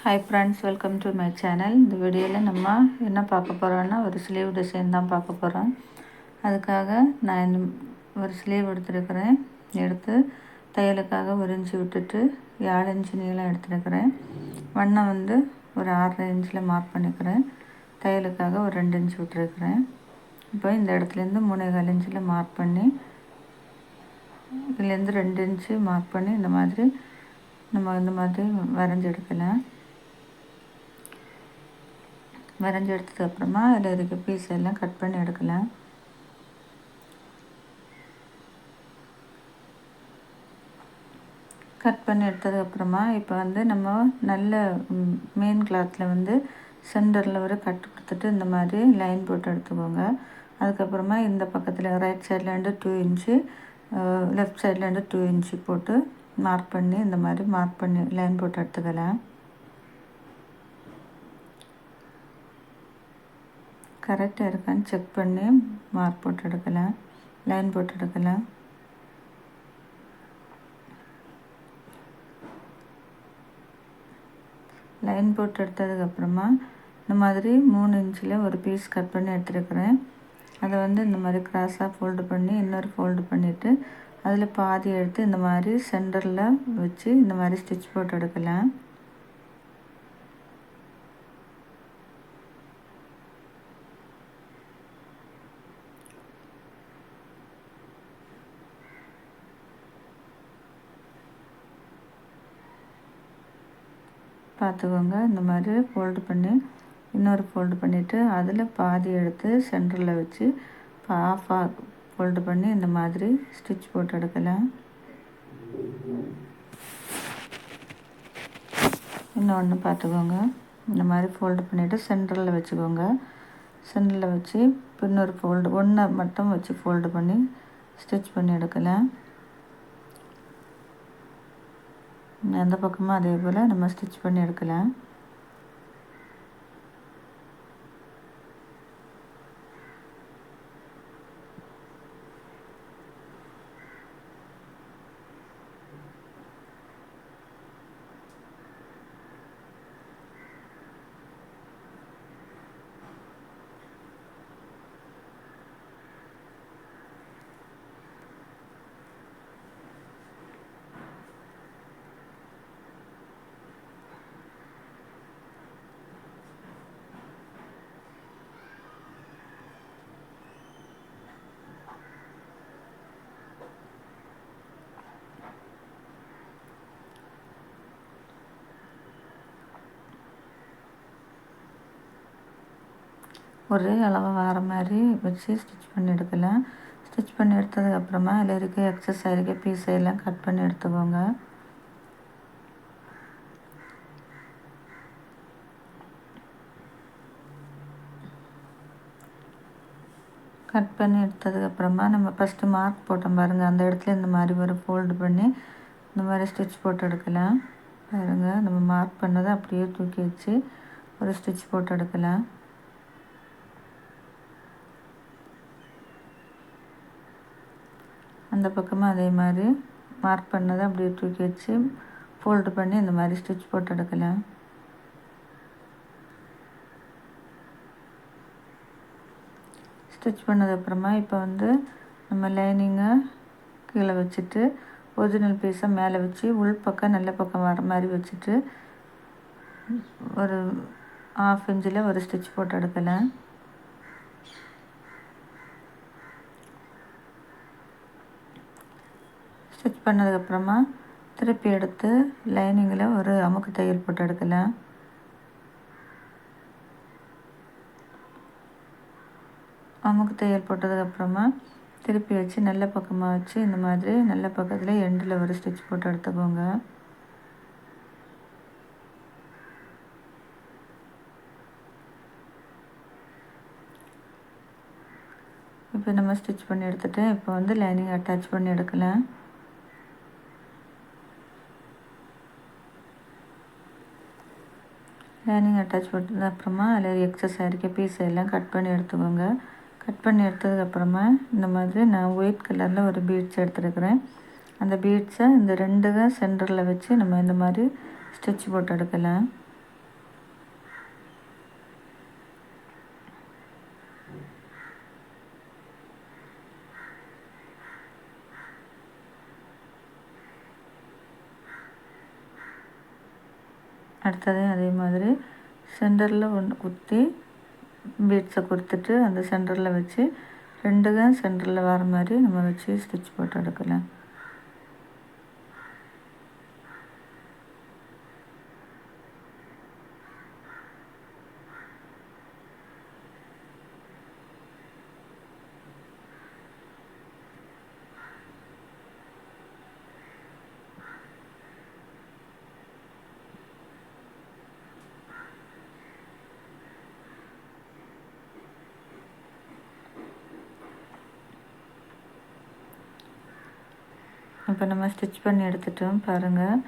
Hi friends, welcome to my channel. இந்த வீடியோவில் நம்ம என்ன பார்க்க போகிறோன்னா ஒரு ஸ்லீவ் டிசைன் தான் பார்க்க போகிறோம். அதுக்காக நான் ஒரு ஸ்லீவ் எடுத்துருக்கிறேன். எடுத்து தையலுக்காக ஒரு இன்ச்சு விட்டுட்டு 7 இன்ச்சு நீளம் எடுத்துருக்கிறேன். வண்ணம் ஒரு 6 இன்ச்சில் மார்க் பண்ணிக்கிறேன். தையலுக்காக ஒரு 2 இன்ச்சு விட்டுருக்கிறேன். இப்போ இந்த இடத்துலேருந்து 3.25 இன்ச்சில் மார்க் பண்ணி இதுலேருந்து 2 இன்ச்சு மார்க் பண்ணி இந்த மாதிரி வரைஞ்சி எடுக்கலாம். வரைஞ்சி எடுத்ததுக்கப்புறமா அதில் இருக்க பீஸ் எல்லாம் கட் பண்ணி எடுக்கலாம். கட் பண்ணி எடுத்ததுக்கப்புறமா இப்போ நம்ம நல்ல மெயின் கிளாத்தில் சென்டரில் ஒரு கட் கொடுத்துட்டு இந்த மாதிரி லைன் போட்டு எடுத்துக்கோங்க. அதுக்கப்புறமா இந்த பக்கத்தில் ரைட் சைட்லேருந்து 2 இன்ச்சு, லெஃப்ட் சைட்லேருந்து 2 இன்ச்சு போட்டு மார்க் பண்ணி இந்த மாதிரி மார்க் பண்ணி லைன் போட்டு எடுத்துக்கலாம். கரெக்டாக இருக்கான்னு செக் பண்ணி மார்க் போட்டு எடுக்கலாம், லைன் போட்டு எடுக்கலாம். லைன் போட்டு எடுத்ததுக்கப்புறமா இந்த மாதிரி 3 இன்ச்சில் ஒரு பீஸ் கட் பண்ணி எடுத்துருக்கிறேன். அதை இந்த மாதிரி கிராஸாக ஃபோல்டு பண்ணி இன்னொரு ஃபோல்டு பண்ணிவிட்டு அதில் பாதி எடுத்து இந்த மாதிரி சென்டரில் வச்சு இந்த மாதிரி ஸ்டிச் போட்டு எடுக்கலாம். பார்த்துக்கோங்க, இந்த மாதிரி ஃபோல்டு பண்ணி இன்னொரு ஃபோல்டு பண்ணிவிட்டு அதில் பாதி எடுத்து சென்டரில் வச்சு ஆஃபாக ஃபோல்டு பண்ணி இந்த மாதிரி ஸ்டிச் போட்டு எடுக்கலாம். இன்னொன்று பார்த்துக்கோங்க, இந்த மாதிரி ஃபோல்டு பண்ணிவிட்டு சென்டரில் வச்சுக்கோங்க. சென்டரில் வச்சு இன்னொரு ஃபோல்டு ஒன்றை மட்டும் வச்சு ஃபோல்டு பண்ணி ஸ்டிச் பண்ணி எடுக்கலாம். அந்த பக்கமும் அதே போல் நம்ம ஸ்டிச் பண்ணி எடுக்கலாம். ஒரு அளவு வர மாதிரி வச்சு ஸ்டிச் பண்ணி எடுக்கலாம். ஸ்டிச் பண்ணி எடுத்ததுக்கப்புறமா அதில் இருக்க எக்ஸஸ் இருக்க பீஸை எல்லாம் கட் பண்ணி எடுத்துக்கோங்க. கட் பண்ணி எடுத்ததுக்கப்புறமா நம்ம ஃபஸ்ட்டு மார்க் போட்டோம் பாருங்கள், அந்த இடத்துல இந்த மாதிரி ஒரு ஃபோல்டு பண்ணி இந்த மாதிரி ஸ்டிச் போட்டு எடுக்கலாம். பாருங்கள், நம்ம மார்க் பண்ணதை அப்படியே தூக்கி வச்சு ஒரு ஸ்டிச் போட்டு எடுக்கலாம். அந்த பக்கமாக அதே மாதிரி மார்க் பண்ணதை அப்படியே தூக்கி வச்சு ஃபோல்டு பண்ணி இந்த மாதிரி ஸ்டிச் போட்டு எடுக்கலாம். ஸ்டிச் பண்ணதுக்கப்புறமா இப்போ நம்ம லைனிங்கை கீழே வச்சுட்டு ஒரிஜினல் பீஸை மேலே வச்சு உள் பக்கம் நல்ல பக்கம் வர மாதிரி வச்சுட்டு ஒரு 1/2 இன்ச்சில் ஒரு ஸ்டிச் போட்டு எடுக்கலாம். ஸ்டிச் பண்ணதுக்கப்புறமா திருப்பி எடுத்து லைனிங்கில் ஒரு அமுக்கு தையல் போட்டு எடுக்கலாம். அமுக்கு தையல் போட்டதுக்கப்புறமா திருப்பி வச்சு நல்ல பக்கமாக வச்சு இந்த மாதிரி நல்ல பக்கத்தில் எண்டில் ஒரு ஸ்டிச் போட்டு எடுத்துக்கோங்க. இப்போ நம்ம ஸ்டிச் பண்ணி எடுத்துகிட்டு இப்போ லைனிங் அட்டாச் பண்ணி எடுக்கலாம். லைனிங் அட்டாச் பண்ணது அப்புறமா அதில் எக்ஸஸ் இருக்க பீஸ் எல்லாம் கட் பண்ணி எடுத்துக்கோங்க. கட் பண்ணி எடுத்ததுக்கப்புறமா இந்த மாதிரி நான் ஒயிட் கலரில் ஒரு பீட்ஸ் எடுத்துருக்கிறேன். அந்த பீட்ஸை இந்த 2 சென்டரில் வச்சு நம்ம இந்த மாதிரி ஸ்டிச் போட்டு எடுக்கலாம். அடுத்ததையும் அதே மாதிரி சென்டரில் ஒன்று குத்தி பீட்ஸை கொடுத்துட்டு அந்த சென்டரில் வச்சு 2 தான் சென்டரில் வர மாதிரி நம்ம வச்சு ஸ்டிச் போட்டு எடுக்கலாம். இப்போ நம்ம ஸ்டிச் பண்ணி எடுத்துட்டோம். பாருங்கள்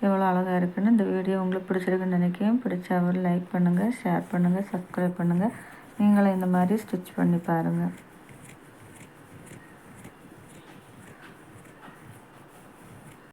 எவ்வளோ அழகாக இருக்குன்னு. இந்த வீடியோ உங்களுக்கு பிடிச்சிருக்குன்னு நினைக்கிறேன். பிடிச்சா ஒரு லைக் பண்ணுங்கள், ஷேர் பண்ணுங்கள், சப்ஸ்கிரைப் பண்ணுங்கள். நீங்களும் இந்த மாதிரி ஸ்டிச் பண்ணி பாருங்கள்.